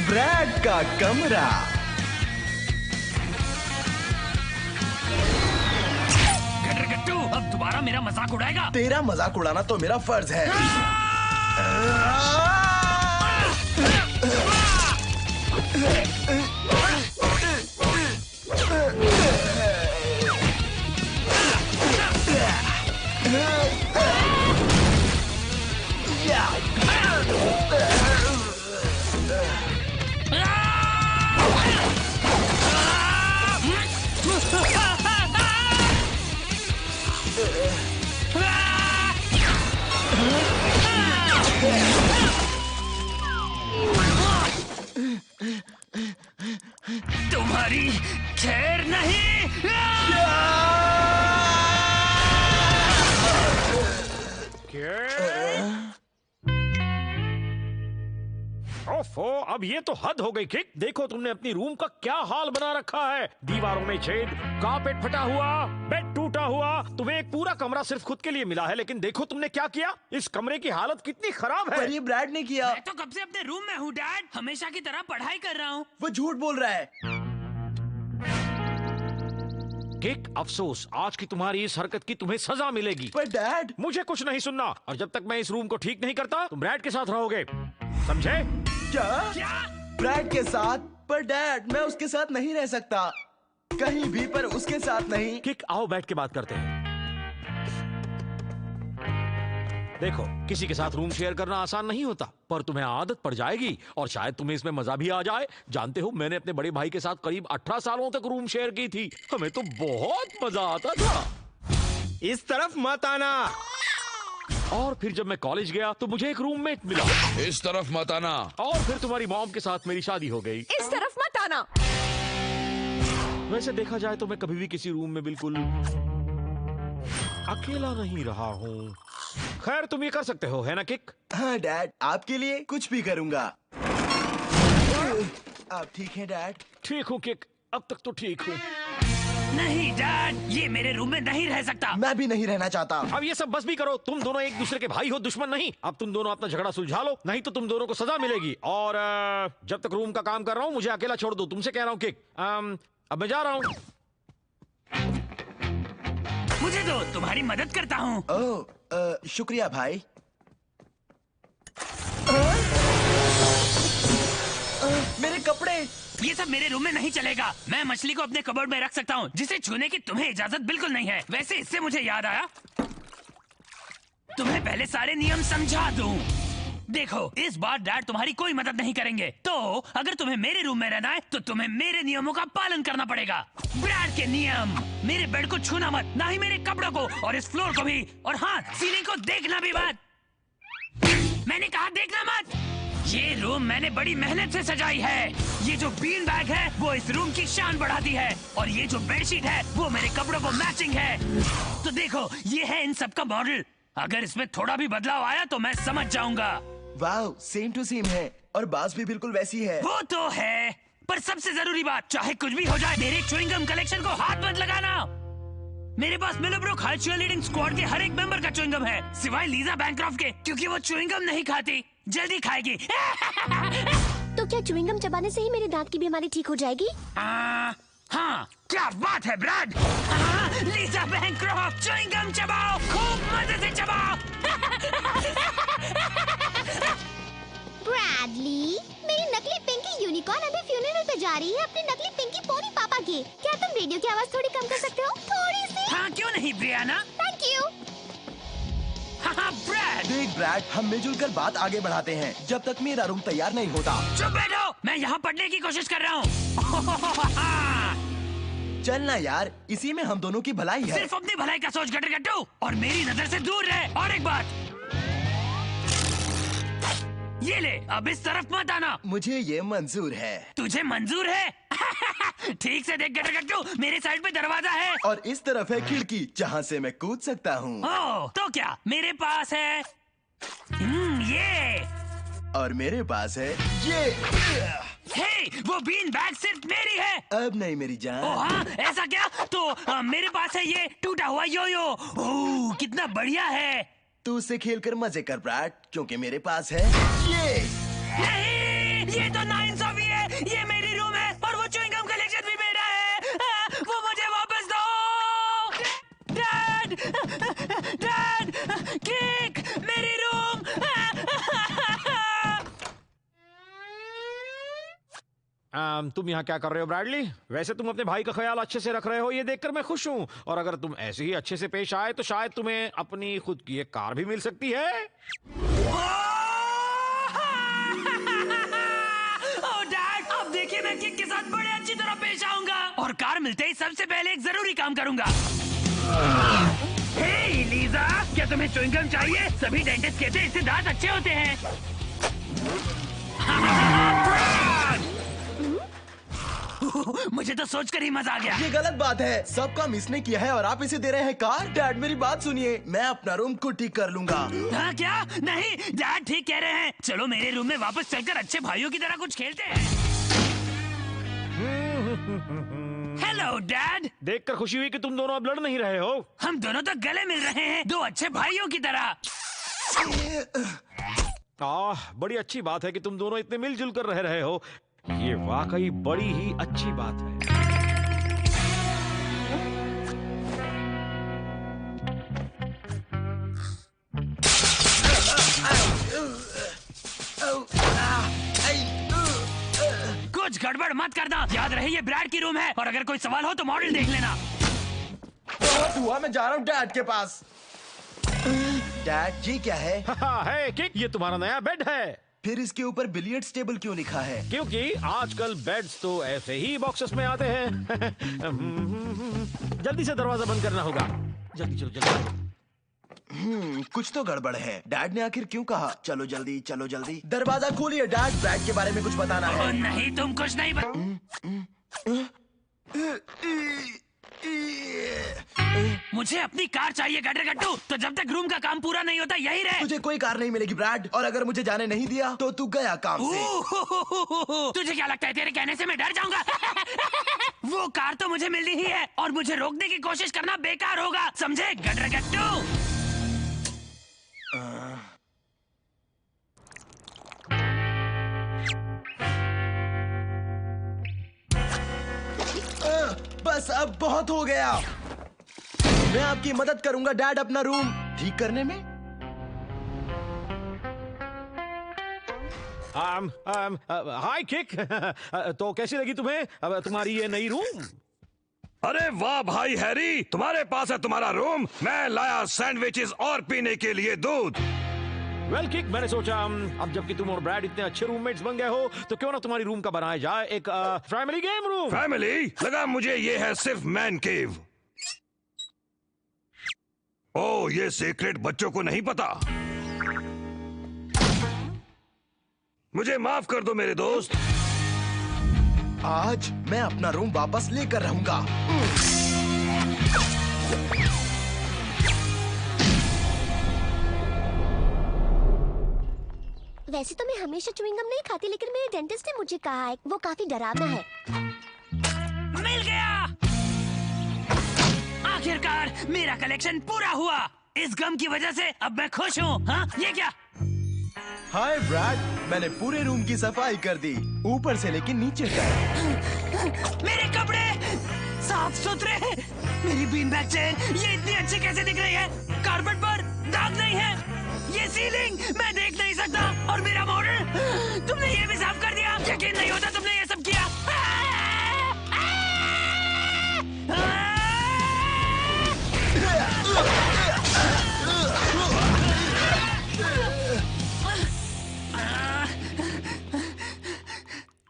Bread का कमरा। गट्टू, अब दोबारा मेरा मजाक उड़ाएगा? तेरा मजाक उड़ाना तो मेरा फर्ज है। तुम्हारी खैर नहीं। ओफो, अब ये तो हद हो गई किक। देखो तुमने अपनी रूम का क्या हाल बना रखा है। दीवारों में छेद, कारपेट फटा हुआ, बेड टूटा हुआ। तुम्हें एक पूरा कमरा सिर्फ खुद के लिए मिला है, लेकिन देखो तुमने क्या किया। इस कमरे की हालत कितनी खराब है। पर ये ब्रैड ने किया। मैं तो कब से अपने रूम में हूँ डैड, हमेशा की तरह पढ़ाई कर रहा हूँ। वो झूठ बोल रहा है। किक, अफसोस, आज की तुम्हारी इस हरकत की तुम्हें सजा मिलेगी। पर डैड, मुझे कुछ नहीं सुनना, और जब तक मैं इस रूम को ठीक नहीं करता तुम ब्रैड के साथ रहोगे, समझे? क्या? ब्रैड के साथ? पर डैड, मैं उसके साथ नहीं रह सकता कहीं भी, पर उसके साथ नहीं। किक, आओ बैठ के बात करते हैं। देखो, किसी के साथ रूम शेयर करना आसान नहीं होता, पर तुम्हें आदत पड़ जाएगी और शायद तुम्हें इसमें मजा भी आ जाए। जानते हो, मैंने अपने बड़े भाई के साथ करीब 18 सालों तक रूम शेयर की थी। हमें तो बहुत मजा आता था। इस तरफ मत आना। और फिर जब मैं कॉलेज गया तो मुझे एक रूममेट मिला। इस तरफ मत आना। और फिर तुम्हारी मॉम के साथ मेरी शादी हो गई। इस तरफ मत आना। वैसे देखा जाए तो मैं कभी भी किसी रूम में बिल्कुल अकेला नहीं रहा हूँ। खैर, तुम ये कर सकते हो, है ना किक? हाँ डैड, आपके लिए कुछ भी करूँगा। आप ठीक हैं डैड? ठीक हूँ किक, अब तक तो ठीक हूँ। नहीं डैड, ये मेरे रूम में नहीं रह सकता। मैं भी नहीं रहना चाहता। अब ये सब बस भी करो। तुम दोनों एक दूसरे के भाई हो, दुश्मन नहीं। अब तुम दोनों अपना झगड़ा सुलझा लो, नहीं तो तुम दोनों को सजा मिलेगी। और जब तक रूम का काम कर रहा हूँ मुझे अकेला छोड़ दो। तुमसे कह रहा हूँ किक। अब मैं जा रहा हूँ। मुझे दो, तुम्हारी मदद करता हूँ। ओह, शुक्रिया भाई। मेरे कपड़े। ये सब मेरे रूम में नहीं चलेगा। मैं मछली को अपने कबर्ड में रख सकता हूँ, जिसे छूने की तुम्हें इजाजत बिल्कुल नहीं है। वैसे इससे मुझे याद आया, तुम्हें पहले सारे नियम समझा दूं। देखो, इस बार डैड तुम्हारी कोई मदद नहीं करेंगे, तो अगर तुम्हें मेरे रूम में रहना है तो तुम्हें मेरे नियमों का पालन करना पड़ेगा। ब्रैड के नियम, मेरे बेड को छूना मत, ना ही मेरे कपड़ों को, और इस फ्लोर को भी, और हाँ, सीलिंग को देखना भी मत। मैंने कहा देखना मत। ये रूम मैंने बड़ी मेहनत से सजाई है। ये जो बीन बैग है वो इस रूम की शान बढ़ाती है, और ये जो बेडशीट है वो मेरे कपड़ों को मैचिंग है। तो देखो, ये है इन सब का मॉडल। अगर इसमें थोड़ा भी बदलाव आया तो मैं समझ जाऊंगा। वाह, सेम टू सेम है, और बास भी बिल्कुल वैसी है। वो तो है, पर सबसे जरूरी बात, चाहे कुछ भी हो जाए, मेरे च्युइंगम कलेक्शन को हाथ मत लगाना। मेरे पास मिलोब्रुक हाई चीयरलीडिंग स्क्वाड के हर एक मेंबर का च्युइंगम है, सिवाय लीजा बैंक्रॉफ्ट के, क्योंकि वो च्युइंगम नहीं खाती, जल्दी खाएगी। तो क्या च्युइंगम चबाने से ही मेरे दांत की बीमारी ठीक हो जाएगी? हाँ, क्या बात है ब्रैड। लीजा बैंक्रॉफ्ट, च्युइंगम चबाओ, खूब मजे से चबाओ। ब्रैडली, मेरी नकली पिंकी यूनिकॉर्न अभी फ्यूनरल पे जा रही है अपनी नकली पिंकी पोनी पापा की। क्या तुम रेडियो की आवाज थोड़ी कम कर सकते हो? थोड़ी सी। हाँ, क्यों नहीं ब्रियाना? Thank you. हाँ ब्रैड। देख ब्रैड, हम मिलजुल कर बात आगे बढ़ाते हैं जब तक मेरा रूम तैयार नहीं होता। चुप बैठो, मैं यहाँ पढ़ने की कोशिश कर रहा हूँ। चलना यार, इसी में हम दोनों की भलाई है। सिर्फ अपनी भलाई का सोच गट्टू, और मेरी नजर से दूर रहे। और एक बात, ये ले, अब इस तरफ मत आना। मुझे ये मंजूर है। तुझे मंजूर है? ठीक से देख गट्टू, मेरे साइड पे दरवाजा है, और इस तरफ है खिड़की जहाँ से मैं कूद सकता हूँ। ओह, तो क्या मेरे पास है? ये। और मेरे पास है ये। हे, वो बीन बैग सिर्फ मेरी है। अब नहीं मेरी जान। ओह हाँ, ऐसा क्या? तो मेरे पास है ये टूटा हुआ योयो। ओह, कितना बढ़िया है। तू उससे खेलकर मजे कर ब्रैड, क्योंकि मेरे पास है ये। नहीं, ये तो नाइंसाफी ये मेरी रूम है और वो च्युइंगम कलेक्शन भी मेरा है। वो मुझे वापस दो। डैड, डैड, किक, मेरी रूम। तुम यहाँ क्या कर रहे हो ब्रैडली? वैसे तुम अपने भाई का ख्याल अच्छे से रख रहे हो, ये देखकर मैं खुश हूँ। और अगर तुम ऐसे ही अच्छे से पेश आए तो शायद तुम्हें अपनी खुद की एक कार भी मिल सकती है। ओह डैड, अब देखिए मैं किक के साथ बड़े अच्छी तरह पेश आऊंगा। और कार मिलते ही सबसे पहले एक जरूरी काम करूंगा। हे लीजा, क्या तुम्हें च्युइंगम चाहिए? सभी डेंटिस्ट कहते हैं इससे दांत अच्छे होते हैं। मुझे तो सोचकर ही मजा आ गया। ये गलत बात है, सब काम इसने किया है और आप इसे दे रहे हैं कार। डैड मेरी बात सुनिए, मैं अपना रूम खुद ठीक कर लूंगा। हाँ क्या? नहीं, डैड ठीक कह रहे हैं। चलो मेरे रूम में वापस चलकर अच्छे भाइयों की तरह कुछ खेलते हैं। Hello dad. देखकर खुशी हुई कि तुम दोनों अब लड़ नहीं रहे हो। हम दोनों तो गले मिल रहे हैं, दो अच्छे भाइयों की तरह। बड़ी अच्छी बात है कि तुम दोनों इतने मिलजुल कर रह रहे हो। ये वाकई बड़ी ही अच्छी बात है। कुछ गड़बड़ मत करना, याद रहे ये ब्रैड की रूम है। और अगर कोई सवाल हो तो मॉडल देख लेना। बहुत हुआ, मैं जा रहा हूँ डैड के पास। डैड जी क्या है? है किक, ये तुम्हारा नया बेड है। फिर इसके ऊपर बिलियर्ड्स टेबल क्यों लिखा है? क्योंकि आजकल बेड्स तो ऐसे ही बॉक्सेस में आते हैं। जल्दी से दरवाजा बंद करना होगा। जल्दी चलो जल्दी। कुछ तो गड़बड़ है। डैड ने आखिर क्यों कहा चलो जल्दी चलो जल्दी? दरवाजा खोलिए डैड, ब्रैड के बारे में कुछ बताना है। नहीं, तुम कुछ नहीं मुझे अपनी कार चाहिए गटर गट्टू। तो जब तक रूम का काम पूरा नहीं होता यही रहे। तुझे कोई कार नहीं मिलेगी ब्रैड, और अगर मुझे जाने नहीं दिया तो तू गया काम से। तुझे क्या लगता है तेरे कहने से मैं डर जाऊंगा? वो कार तो मुझे मिलनी ही है और मुझे रोकने की कोशिश करना बेकार होगा, समझे गटर गट्टू? बस अब बहुत हो गया। मैं आपकी मदद करूंगा डैड अपना रूम ठीक करने में। हाय किक। तो कैसी लगी तुम्हें अब तुम्हारी ये नई रूम? अरे वाह भाई हैरी, तुम्हारे पास है तुम्हारा रूम। मैं लाया सैंडविचेस और पीने के लिए दूध। वेल किक, मैंने सोचा अब जबकि तुम और ब्रैड इतने अच्छे रूममेट्स बन गए हो तो क्यों ना तुम्हारी रूम का बनाया जाए एक फैमिली गेम रूम। फैमिली? लगा मुझे ये है सिर्फ मैन केव। ओह, ये सीक्रेट बच्चों को नहीं पता। मुझे माफ कर दो मेरे दोस्त। आज मैं अपना रूम वापस लेकर रहूंगा। वैसे तो मैं हमेशा च्युइंगम नहीं खाती, लेकिन मेरे डेंटिस्ट ने मुझे कहा है वो काफी डरावना है। मिल गया, आखिरकार मेरा कलेक्शन पूरा हुआ। इस गम की वजह से अब मैं खुश हूँ। हाँ, ये क्या? हाय ब्रैड, मैंने पूरे रूम की सफाई कर दी, ऊपर से लेकर नीचे तक। मेरे कपड़े साफ सुथरे, मेरी बीन बैग चेयर ये इतनी अच्छी कैसे दिख रही है? कारपेट पर दाग नहीं है, ये सीलिंग मैं देख नहीं सकता, और मेरा मॉडल तुमने ये भी साफ कर दिया। यकीन नहीं होता तुमने ये सब किया।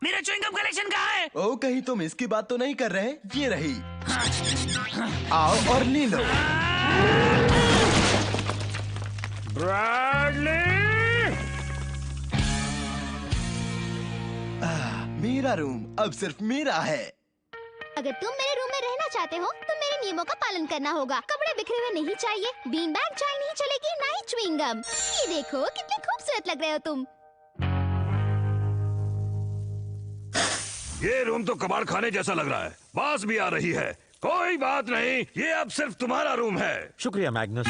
मेरा च्युइंगम कलेक्शन कहाँ है? ओ, कहीं तुम इसकी बात तो नहीं कर रहे? ये रही, आओ और ले लो। ब्रैडली, मेरा रूम अब सिर्फ मेरा है। अगर तुम मेरे रूम में रहना चाहते हो तो मेरे नियमों का पालन करना होगा। कपड़े बिखरे हुए नहीं चाहिए, बीन बैग चाय नहीं चलेगी, ना ही च्युइंगम। ये देखो कितने खूबसूरत लग रहे हो तुम। ये रूम तो कबाड़ खाने जैसा लग रहा है, बास भी आ रही है। कोई बात नहीं, ये अब सिर्फ तुम्हारा रूम है। शुक्रिया मैग्नस।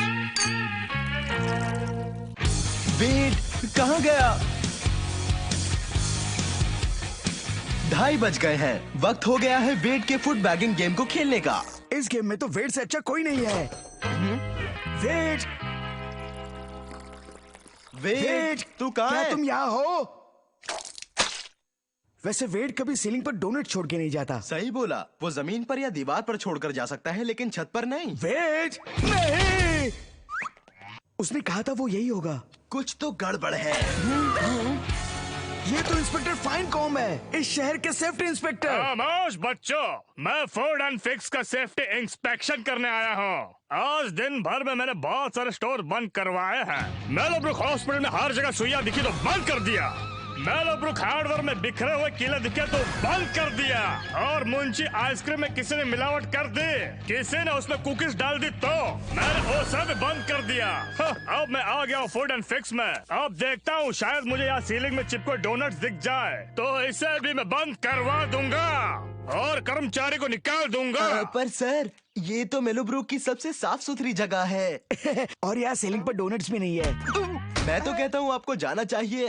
बेड कहाँ गया? 2:30 बज गए हैं। वक्त हो गया है वेट के फुट बैगिंग गेम को खेलने का। इस गेम में तो वेट से अच्छा कोई नहीं है। वेट, वेट, तू कहाँ क्या है? तुम यहाँ हो? वैसे वेट कभी सीलिंग पर डोनट छोड़ के नहीं जाता। सही बोला, वो जमीन पर या दीवार पर छोड़कर जा सकता है लेकिन छत पर नहीं। वेट, नहीं। उसने कहा था वो यही होगा। कुछ तो गड़बड़ है। ये तो इंस्पेक्टर फाइन कॉम है, इस शहर के सेफ्टी इंस्पेक्टर। खामोश बच्चों, मैं फूड एंड फिक्स का सेफ्टी इंस्पेक्शन करने आया हूँ। आज दिन भर में मैंने बहुत सारे स्टोर बंद करवाए हैं। मेलोब्रुक हॉस्पिटल में हर जगह सुइयां दिखी तो बंद कर दिया। मेलोब्रुक हार्डवेयर में बिखरे हुए कीले दिखे तो बंद कर दिया। और मुंशी आइसक्रीम में किसी ने मिलावट कर दी, किसी ने उसमें कुकीज डाल दी तो मैंने वो सब बंद कर दिया। अब मैं आ गया हूँ फूड एंड फिक्स में। अब देखता हूँ शायद मुझे यहाँ सीलिंग में चिपके डोनट्स दिख जाए तो इसे भी मैं बंद करवा दूंगा और कर्मचारी को निकाल दूंगा। पर सर, ये तो मेलोब्रुक की सबसे साफ सुथरी जगह है। और यहाँ सीलिंग पर डोनट्स भी नहीं है। मैं तो कहता हूँ आपको जाना चाहिए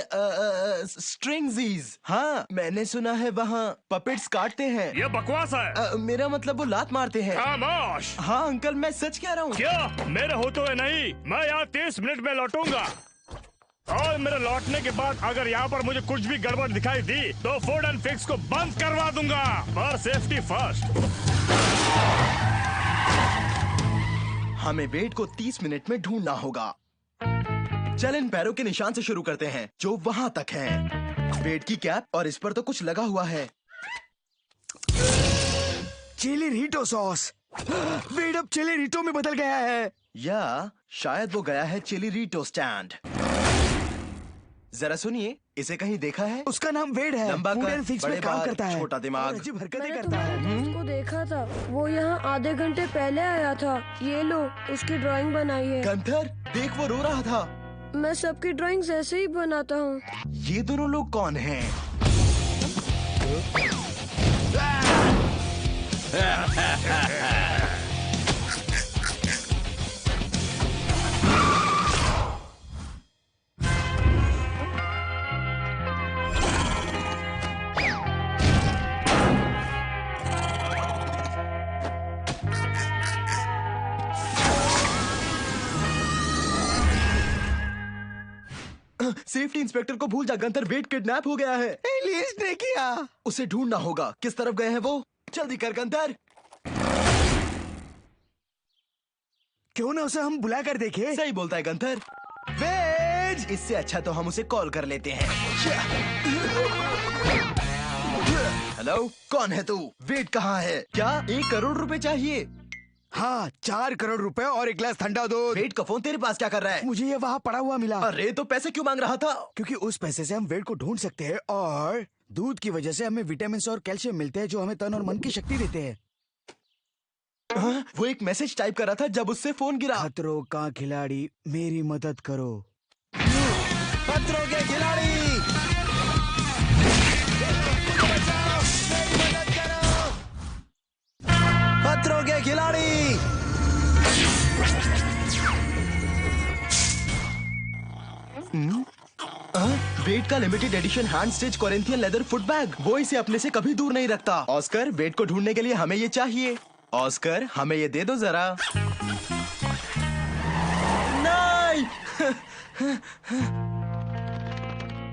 स्ट्रिंगजीज। हाँ, मैंने सुना है वहाँ पपेट्स काटते हैं। ये बकवास है। मेरा मतलब वो लात मारते हैं। खामोश। हाँ अंकल, मैं सच कह रहा हूँ। क्या मेरे होते हुए नहीं? मैं यहाँ 30 मिनट में लौटूंगा और मेरे लौटने के बाद अगर यहाँ पर मुझे कुछ भी गड़बड़ दिखाई दी तो फूड एंड फिक्स को बंद करवा दूंगा। पर सेफ्टी फर्स्ट। हमें वेट को 30 मिनट में ढूंढना होगा। चल इन पैरों के निशान से शुरू करते हैं जो वहां तक हैं। वेट की कैप और इस पर तो कुछ लगा हुआ है। चिली रीटो सॉस। वेट अब चिली रीटो में बदल गया है। या शायद वो गया है चिली रीटो स्टैंड। जरा सुनिए, इसे कहीं देखा है? उसका नाम वेड है। लंबा फूड कर, एंड फिक्स में बड़े काम बाल, करता है। छोटा दिमाग। और अजीब हरकतें मैंने करता है। तुम्हारे दोस्त को देखा था, वो यहाँ आधे घंटे पहले आया था। ये लो, उसकी ड्राइंग बनाई है। गंथर, देख वो रो रहा था। मैं सबकी ड्राइंग्स ऐसे ही बनाता हूँ। ये दोनों लोग कौन हैं? सेफ्टी इंस्पेक्टर को भूल जा गंथर, वेट किडनैप हो गया है। एलियंस ने किया। उसे ढूंढना होगा। किस तरफ गए हैं वो? जल्दी कर गंथर। क्यों ना उसे हम बुला कर देखे? सही बोलता है गंथर। वेट, इससे अच्छा तो हम उसे कॉल कर लेते हैं। हेलो, कौन है तू? वेट कहाँ है? क्या 1 करोड़ रुपए चाहिए? हाँ, 4 करोड़ रुपए और 1 गिलास ठंडा दूध। वेट का फोन तेरे पास क्या कर रहा है? मुझे ये वहाँ पड़ा हुआ मिला। अरे तो पैसे क्यों मांग रहा था? क्योंकि उस पैसे से हम वेट को ढूंढ सकते हैं और दूध की वजह से हमें विटामिन और कैल्शियम मिलते हैं जो हमें तन और मन की शक्ति देते हैं। वो एक मैसेज टाइप कर रहा था जब उससे फोन गिरा। खतरों का खिलाड़ी, मेरी मदद करो। खतरों के खिलाड़ी, खतरों के खिलाड़ी। वेट का limited edition hand stitch Corinthian leather foot bag. वो इसे अपने से कभी दूर नहीं रखता। ऑस्कर, वेट को ढूंढने के लिए हमें ये चाहिए। ऑस्कर, हमें ये दे दो जरा। नहीं।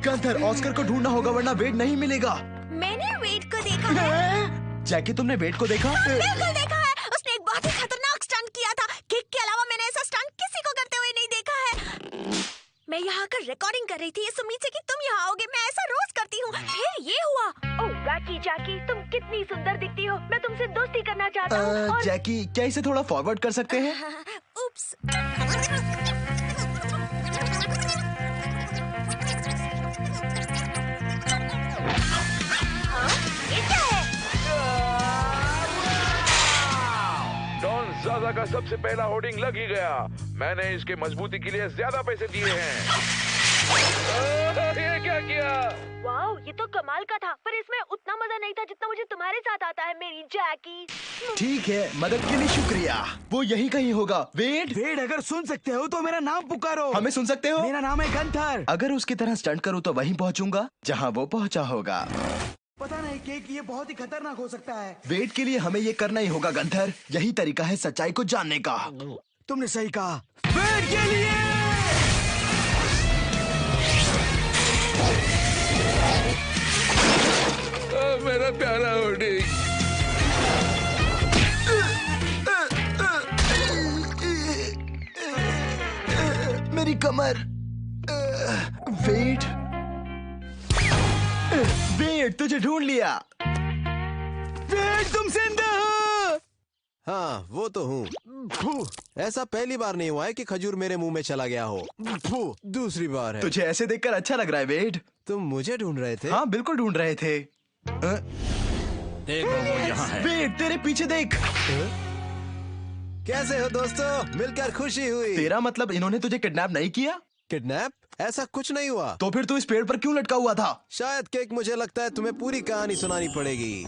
गंथर, ऑस्कर को ढूंढना होगा वरना वेट नहीं मिलेगा। मैंने वेट को देखा है। जैकी, तुमने वेट को देखा? बिल्कुल देखा है। उसने एक बहुत ही खतरनाक स्टंट किया था। किक के अलावा मैंने ऐसा स्टंट किसी को करते हुए नहीं देखा है। मैं यहाँ आकर रिकॉर्डिंग कर रही थी इस उम्मीद से कि तुम यहाँ आओगे। मैं ऐसा रोज करती हूँ। फिर ये हुआ। ओह वाकी जाकी, तुम कितनी सुंदर दिखती हो। मैं तुमसे दोस्ती करना चाहता हूँ। और... जैकी, क्या इसे थोड़ा फॉरवर्ड कर सकते हैं? उप्स। डॉन ज़ाज़ा का सबसे पहला होर्डिंग लग ही गया। मैंने इसके मजबूती के लिए ज्यादा पैसे दिए हैं। ये क्या किया? वाओ, ये तो कमाल का था, पर इसमें उतना मजा नहीं था जितना मुझे तुम्हारे साथ आता है मेरी जैकी। ठीक है, मदद के लिए शुक्रिया। वो यहीं कहीं होगा। वेट, वेट, अगर सुन सकते हो तो मेरा नाम पुकारो। हमें सुन सकते हो? मेरा नाम है गंथर। अगर उसकी तरह स्टंट करूँ तो वहीं पहुँचूंगा जहाँ वो पहुँचा होगा। पता नहीं केक, ये बहुत ही खतरनाक हो सकता है। वेट के लिए हमें ये करना ही होगा गंथर। यही तरीका है सच्चाई को जानने का। तुमने सही कहा। वेट के लिए मेरा प्यारा होर्डिंग। मेरी कमर। वेट, वेट तुझे ढूंढ लिया। वेट तुम जिंदा हो। हाँ वो तो हूँ। ऐसा पहली बार नहीं हुआ है कि खजूर मेरे मुंह में चला गया हो। दूसरी बार है। तुझे ऐसे देखकर अच्छा लग रहा है वेट। तुम मुझे ढूंढ रहे थे? हाँ बिल्कुल ढूंढ रहे थे। देखो वो यहाँ है। वेट तेरे पीछे देख। कैसे हो दोस्तों? मिलकर खुशी हुई। तेरा मतलब इन्होंने तुझे किडनैप नहीं किया? किडनैप? ऐसा कुछ नहीं हुआ। तो फिर तू इस पेड़ पर क्यों लटका हुआ था? शायद केक, मुझे लगता है तुम्हें पूरी कहानी सुनानी पड़ेगी।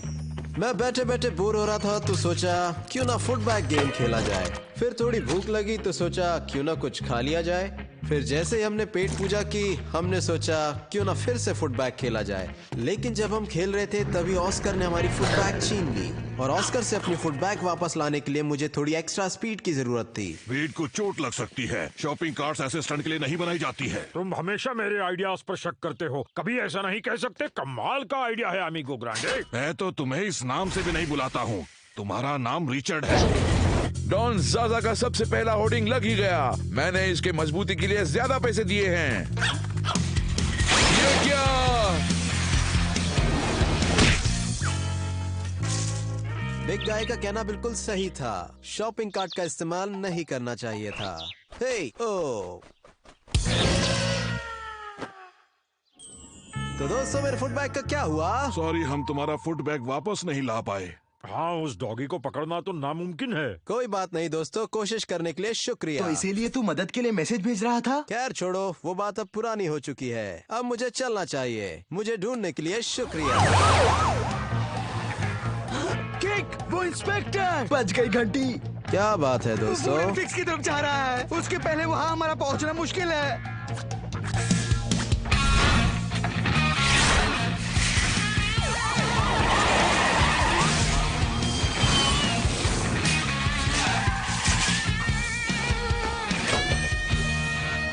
मैं बैठे बैठे बोर हो रहा था तो सोचा क्यों ना फुटबैग गेम खेला जाए। फिर थोड़ी भूख लगी तो सोचा क्यों ना कुछ खा लिया जाए। फिर जैसे ही हमने पेट पूजा की हमने सोचा क्यों ना फिर से फुटबैग खेला जाए। लेकिन जब हम खेल रहे थे तभी ऑस्कर ने हमारी फुटबैग छीन ली और ऑस्कर से अपनी फुटबैग वापस लाने के लिए मुझे थोड़ी एक्स्ट्रा स्पीड की जरूरत थी। वेट को चोट लग सकती है। शॉपिंग कार्ट्स ऐसे स्टंट के लिए नहीं बनाई जाती है। तुम हमेशा मेरे आइडियाज पर शक करते हो, कभी ऐसा नहीं कह सकते कमाल का आइडिया है अमीगो ग्रांडे। मैं तो तुम्हें इस नाम से भी नहीं बुलाता हूँ। तुम्हारा नाम रिचर्ड है। डॉन ज़ाज़ा का सबसे पहला होर्डिंग लग ही गया। मैंने इसके मजबूती के लिए ज्यादा पैसे दिए हैं। ये क्या? बिग गाय का कहना बिल्कुल सही था। शॉपिंग कार्ट का इस्तेमाल नहीं करना चाहिए था। हे ओ तो दोस्तों मेरे फुटबैग का क्या हुआ? सॉरी, हम तुम्हारा फुटबैग वापस नहीं ला पाए। हाँ उस डॉगी को पकड़ना तो नामुमकिन है। कोई बात नहीं दोस्तों, कोशिश करने के लिए शुक्रिया। तो इसीलिए तू मदद के लिए मैसेज भेज रहा था? खैर छोड़ो, वो बात अब पुरानी हो चुकी है। अब मुझे चलना चाहिए। मुझे ढूंढने के लिए शुक्रिया। केक, वो इंस्पेक्टर बच गई घंटी। क्या बात है दोस्तों? फिक्स की तरफ जा रहा है। उसके पहले वहाँ हमारा पहुँचना मुश्किल है।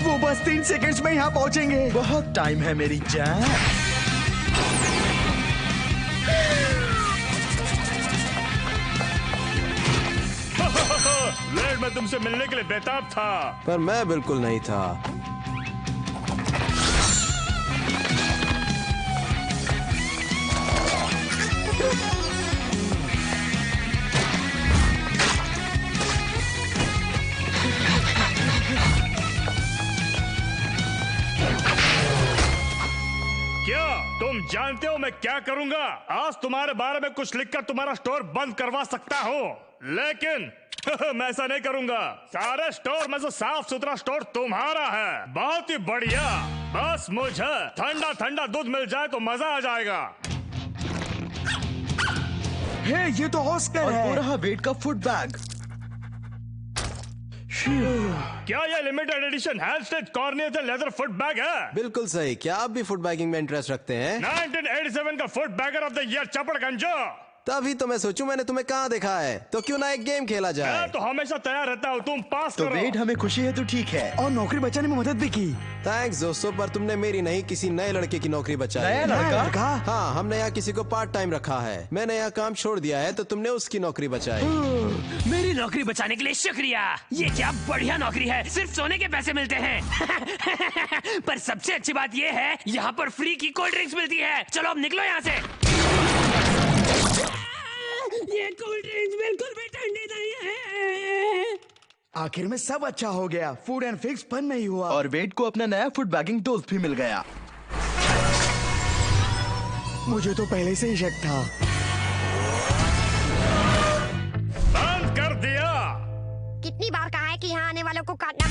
वो बस 3 सेकंड्स में यहाँ पहुँचेंगे। बहुत टाइम है मेरी जान। लेट, मैं तुमसे मिलने के लिए बेताब था। पर मैं बिल्कुल नहीं था। क्या तुम जानते हो मैं क्या करूंगा? आज तुम्हारे बारे में कुछ लिखकर तुम्हारा स्टोर बंद करवा सकता हूँ, लेकिन मैं ऐसा नहीं करूंगा। सारे स्टोर में से साफ सुथरा स्टोर तुम्हारा है। बहुत ही बढ़िया। बस मुझे ठंडा ठंडा दूध मिल जाए तो मजा आ जाएगा। हे, ये तो ऑस्कर और है। वो रहा वेट का फुटबैग। क्या ये लिमिटेड एडिशन हैंडस्टिच कॉर्नियर लेदर फुट बैग है? बिल्कुल सही। क्या आप भी फुट बैगिंग में इंटरेस्ट रखते हैं? 1987 का foot bagger of the year चपड़गंजो। तभी तो मैं सोचूं मैंने तुम्हें कहाँ देखा है। तो क्यों ना एक गेम खेला जाए? मैं तो हमेशा तैयार रहता हूँ, तुम पास तो करो। वेट हमें खुशी है तो ठीक है। और नौकरी बचाने में मदद भी की। थैंक्स दोस्तों, पर तुमने मेरी नहीं किसी नए लड़के की नौकरी बचाई। नया लड़का? हाँ, हमने यहाँ किसी को पार्ट टाइम रखा है। मैंने यहाँ काम छोड़ दिया है तो तुमने उसकी नौकरी बचाई। मेरी नौकरी बचाने के लिए शुक्रिया। ये क्या बढ़िया नौकरी है, सिर्फ सोने के पैसे मिलते हैं। पर सबसे अच्छी बात ये है यहाँ पर फ्री की कोल्ड ड्रिंक्स मिलती है। चलो अब निकलो यहाँ से। ये कोल्ड ड्रिंक्स बिल्कुल भी ठंडी नहीं है। आखिर में सब अच्छा हो गया। फूड एंड फिक्स बंद नहीं हुआ। और वेट को अपना नया फुट बैगिंग दोस्त भी मिल गया। मुझे तो पहले से ही शक था। बंद कर दिया। कितनी बार कहा है कि यहाँ आने वालों को काटना